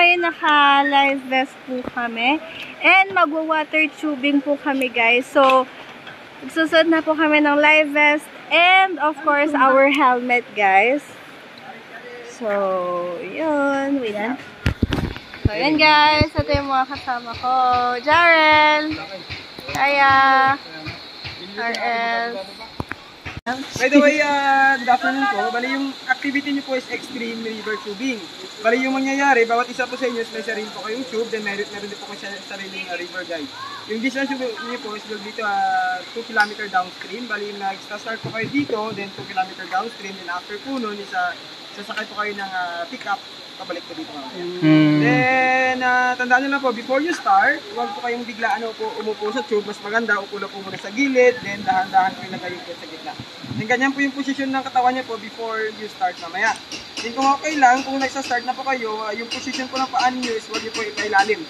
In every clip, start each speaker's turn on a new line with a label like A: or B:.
A: ngayon naka-live vest po kami. And magwa-water tubing po kami, guys. So, susunod na po kami ng live vest. And, of course, our helmet, guys. So, yun. Wait lang. So, yun, guys. Ito yung mga kasama ko. Jarel. Kaya. RL.
B: By the way, good afternoon po. Bali yung activity niyo po is extreme river tubing. Bali yung mangyayari, bawat isa po sa inyo may sarili po kayong tube, then meron din po kayo sariling river guide. Yung distance niyo po is dito 2 km downstream. Bali nag-start po kayo dito, then 2 km downstream, then after po nun, sasakay po kayo ng pick-up, pabalik po dito mamaya. Then, tandaan nyo lang po, before you start, huwag po kayong biglaan umupo sa tube. Mas maganda, upo lang po muna sa gilid, then dahan-dahan po ilagay yung sa gitna. Then, ganyan po yung posisyon ng katawan niya po before you start mamaya. Then, kung okay lang, kung nagsa-start na po kayo, yung posisyon po ng paan nyo is huwag nyo po ikailalim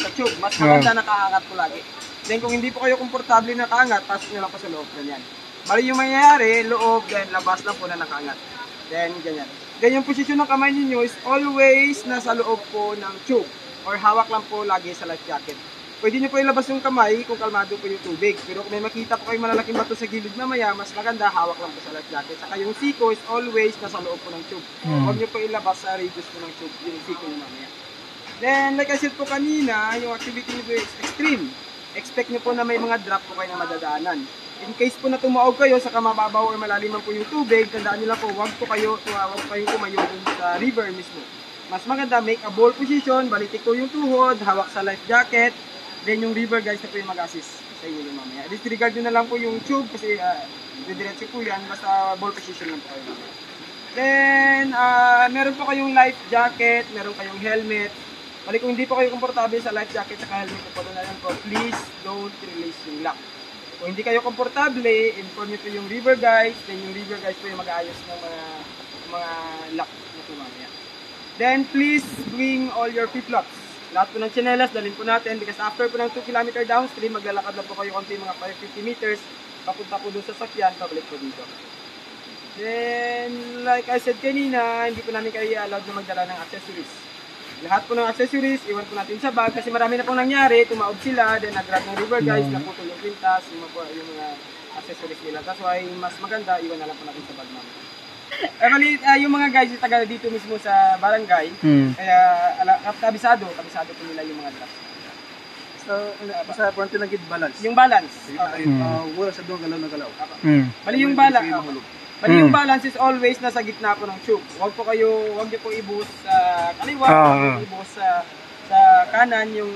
B: sa tube. Mas maganda nakaangat po lagi. Then, kung hindi po kayo komportable na nakaangat, pasok nyo lang po sa loob. Ganyan. Bali yung mangyayari, loob, then labas lang po na nakaangat. Then, ganyan. Then yung posisyon ng kamay niyo is always nasa loob po ng tube or hawak lang po lagi sa life jacket. Pwede niyo po ilabas yung kamay kung kalmado po yung tubig. Pero kung may makita po kayong malalaking bato sa gilid mamaya, mas maganda hawak lang po sa life jacket. Saka yung siko is always nasa loob po ng tube. Huwag niyo po ilabas sa radius po ng tube yung siko niyo mamaya. Then like I said po kanina, yung activity niyo po is extreme. Expect niyo po na may mga drop po kayo na madadaanan. In case po na tumaog kayo sa mababaw or malaliman po yung tubig, tandaan nyo lang po, huwag kayong tumayo dun sa river mismo. Mas maganda, make a ball position, balitik ko yung tuhod, hawak sa life jacket, then yung river guys na po yung mag-assist sa inyo yung mamaya. Disregard nyo na lang po yung tube kasi didiretso po yan, basta ball position lang po kayo. Then, meron po kayong life jacket, meron kayong helmet. Bali kung hindi po kayo komportable sa life jacket at helmet po na lang po, please don't release yung lock. Kung hindi kayo komportable, inform nyo po yung river guys, then yung river guys po yung mag-aayos ng mga lock na po mamaya. Then please bring all your flip-flops. Lahat po ng tsinelas, dalhin po natin because after po ng 2 km downstream, maglalakad lang po kayo konti mga 550 meters, papunta po dun sa sakyan, pabalik po dito. Then, like I said kanina, hindi po namin kayo allowed na magdala ng accessories. Lahat po ng accessories, iwan po natin sa bag kasi marami na pong nangyari, tumaob sila, then nag-grab ng river guys, naputol yung pintas, yung mga accessories nila. That's why mas maganda, iwan na lang po natin sa bag namin. Yung mga guys yung taga dito mismo sa barangay, kaya kabisado po nila yung mga drops.
C: So, basta po natin naging balance.
B: Yung balance.
C: Okay. Wala sa doon galaw na galaw.
B: Bali yung balance. Bali yung balance is always nasa gitna po ng tube. Huwag niyo po ibuhos sa kaliwa, huwag ibuhos sa kanan, yung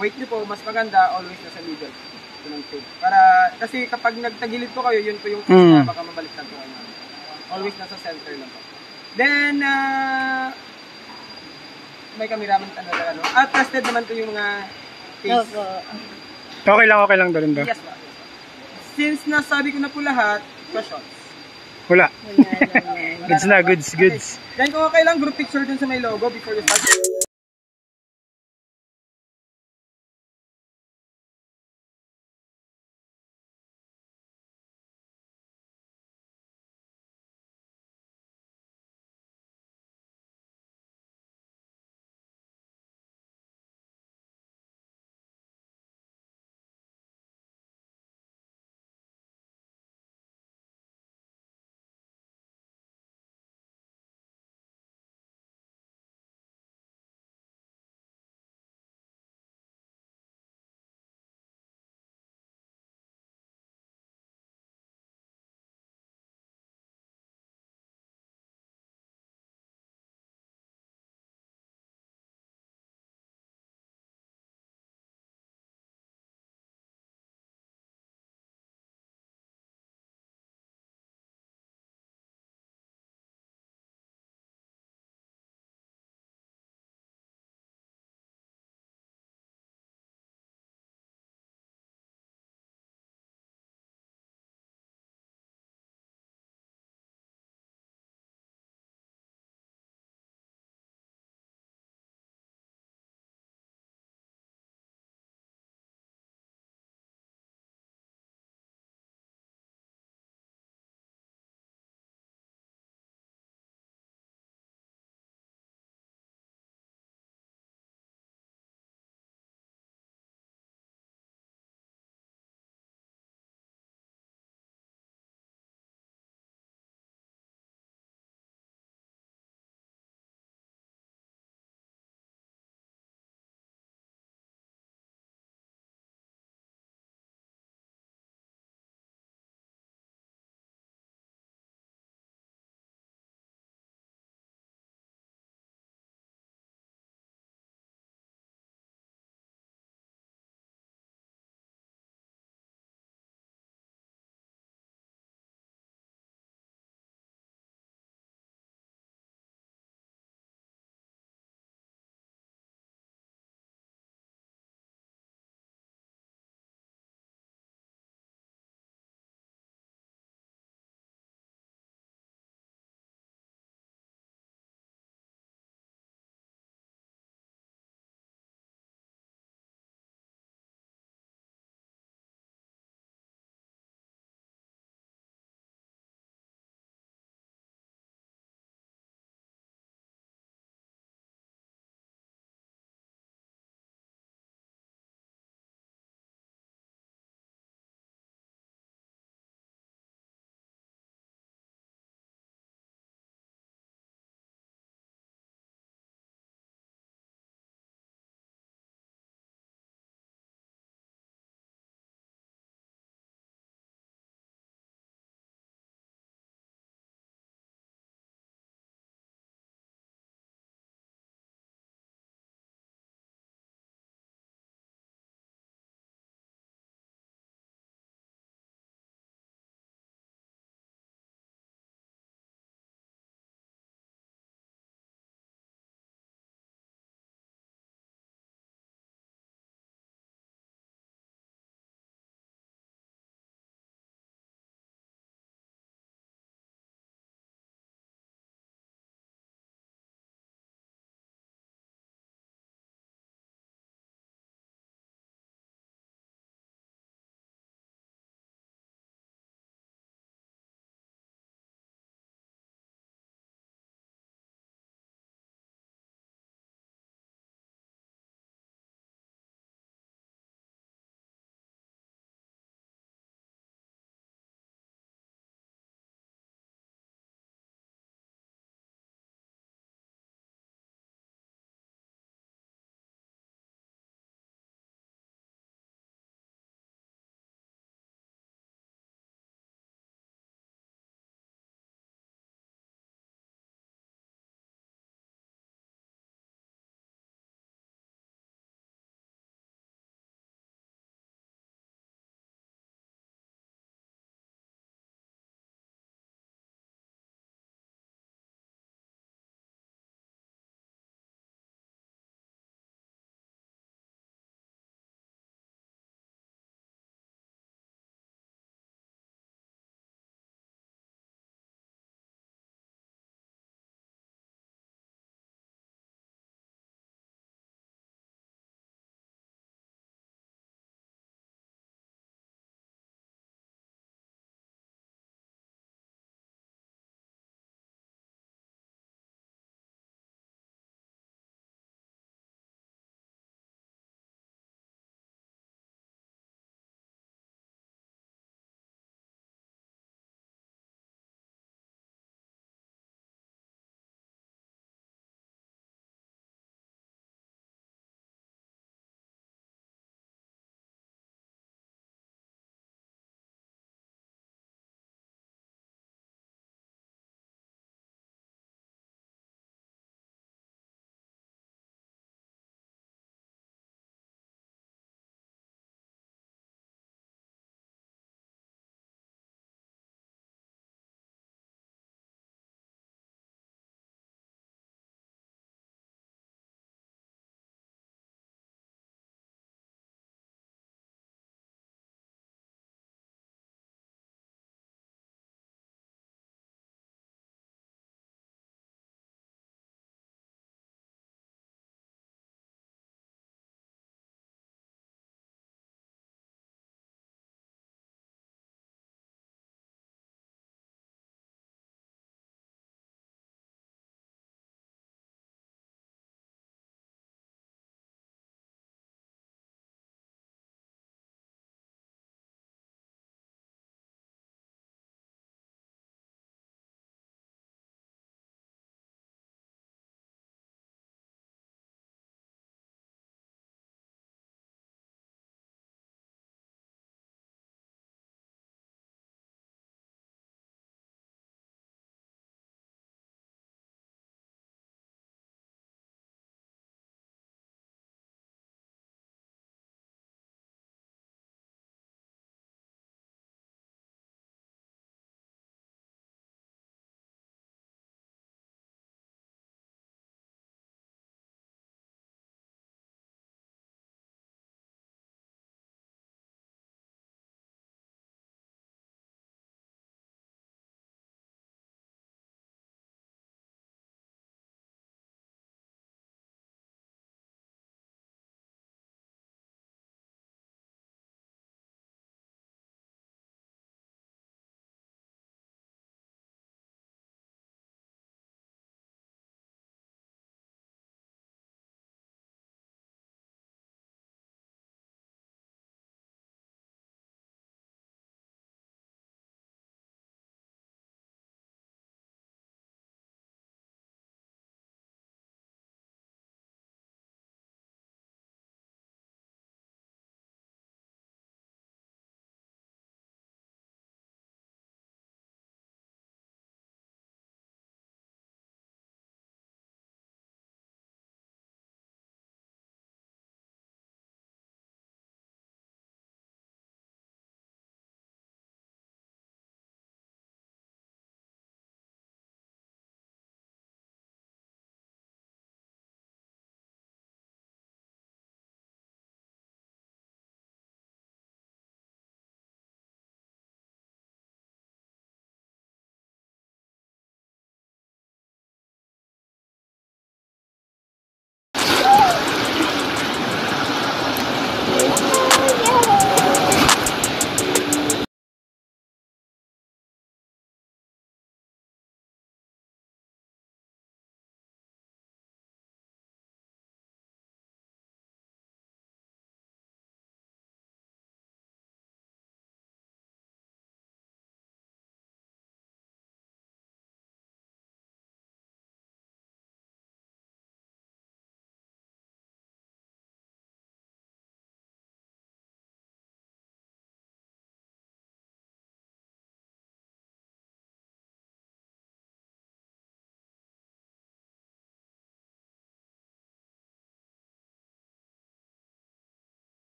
B: weight niyo po, mas maganda, always nasa middle po ng tube. Kasi kapag nagtagilid po kayo, yun po yung twist na baka mabaliktad po kayo. Always nasa center lang po. Then, may cameraman talaga, no? At trusted naman po yung mga case.
D: Okay lang doon ba?
B: Yes, ba? Since nasabi ko na po lahat, questions?
D: Wala. Goods na, goods.
B: Okay. Then kung okay lang, group picture dun sa may logo before you start.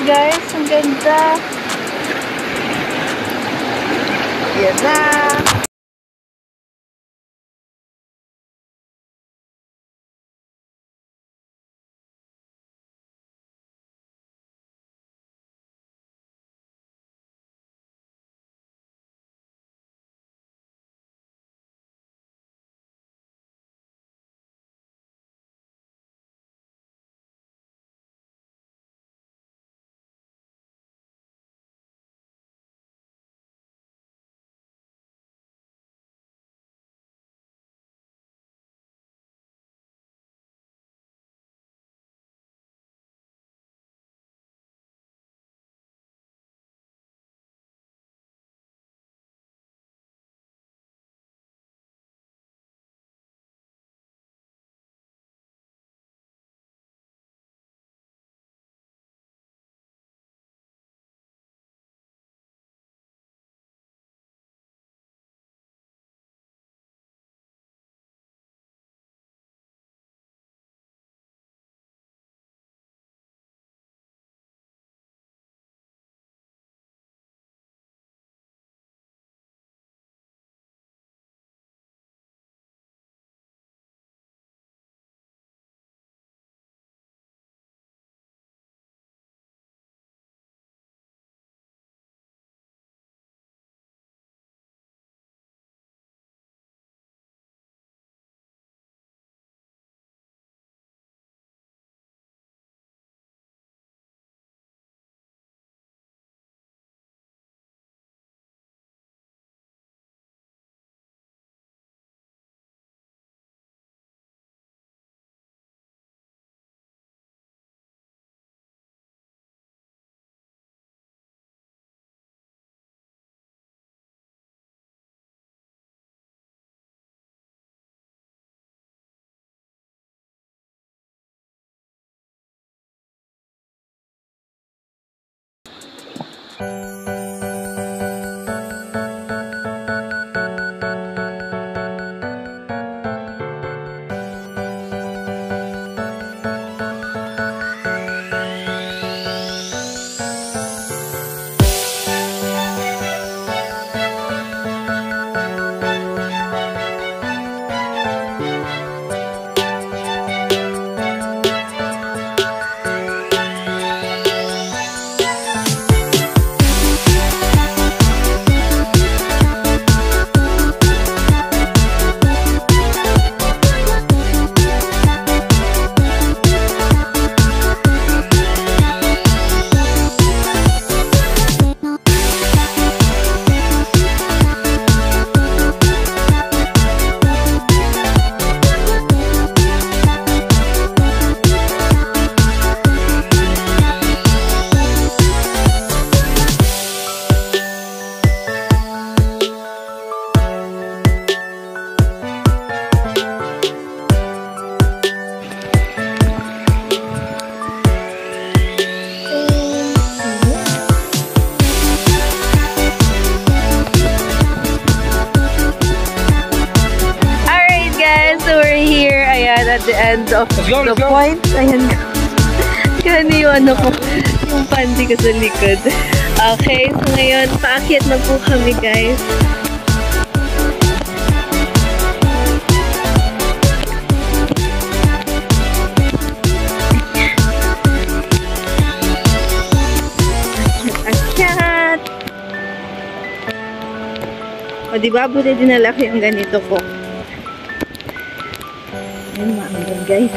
A: guys. Ang ganda. Yan na. at the end of the point. Ayan. Yan yung ano ko, yung panty ko sa likod. Okay, so ngayon, paakyat na po kami, guys. Akyat! O, diba? Buti dinala ko yung ganito ko. Ayan, maanggan, guys.